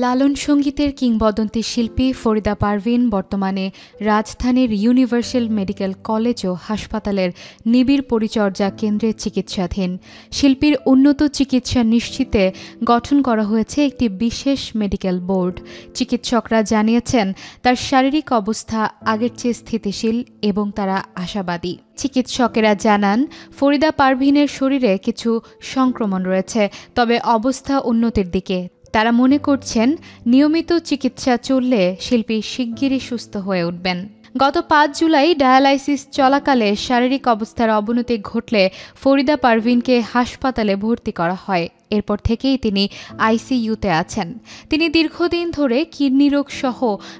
লালন সঙ্গীতের কিংবদন্তি শিল্পী ফরিদা পারভিন বর্তমানে রাজধানীর ইউনিভার্সাল মেডিকেল কলেজ ও হাসপাতালের নিবিড় পরিচর্যা কেন্দ্রে চিকিৎসাধীন। শিল্পীর উন্নত চিকিৎসা নিশ্চিতে গঠন করা হয়েছে একটি বিশেষ মেডিকেল বোর্ড। চিকিৎসকরা জানিয়েছেন তার শারীরিক অবস্থা আগের চেয়ে স্থিতিশীল এবং তারা আশাবাদী। চিকিৎসকেরা জানান, ফরিদা পারভিনের শরীরে কিছু সংক্রমণ রয়েছে, তবে অবস্থা উন্নতির দিকে। তারা মনে করছেন নিয়মিত চিকিৎসা চললে শিল্পী শিগগিরই সুস্থ হয়ে উঠবেন। গত ৫ জুলাই ডায়ালাইসিস চলাকালে শারীরিক অবস্থার অবনতি ঘটলে ফরিদা পারভিনকে হাসপাতালে ভর্তি করা হয়। এরপর থেকেই তিনি আইসিইউতে আছেন। তিনি দীর্ঘদিন ধরে কিডনি রোগ সহ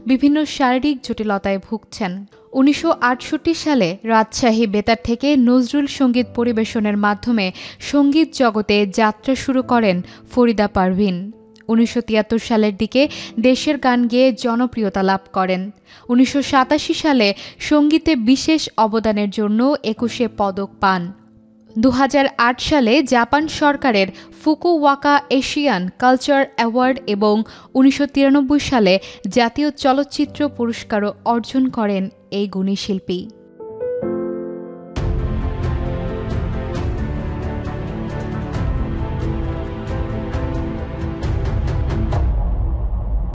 বিভিন্ন শারীরিক জটিলতায় ভুগছেন। ১৯৬৮ সালে রাজশাহী বেতার থেকে নজরুল সঙ্গীত পরিবেশনের মাধ্যমে সঙ্গীত জগতে যাত্রা শুরু করেন ফরিদা পারভিন। ১৯৭৩ সালের দিকে দেশের গান গেয়ে জনপ্রিয়তা লাভ করেন। ১৯৮৭ সালে সঙ্গীতে বিশেষ অবদানের জন্য ২১ পদক পান। ২০০৮ সালে জাপান সরকারের ফুকুওয়াকা এশিয়ান কালচার অ্যাওয়ার্ড এবং ১৯৯৩ সালে জাতীয় চলচ্চিত্র পুরস্কারও অর্জন করেন এই গুণী শিল্পী।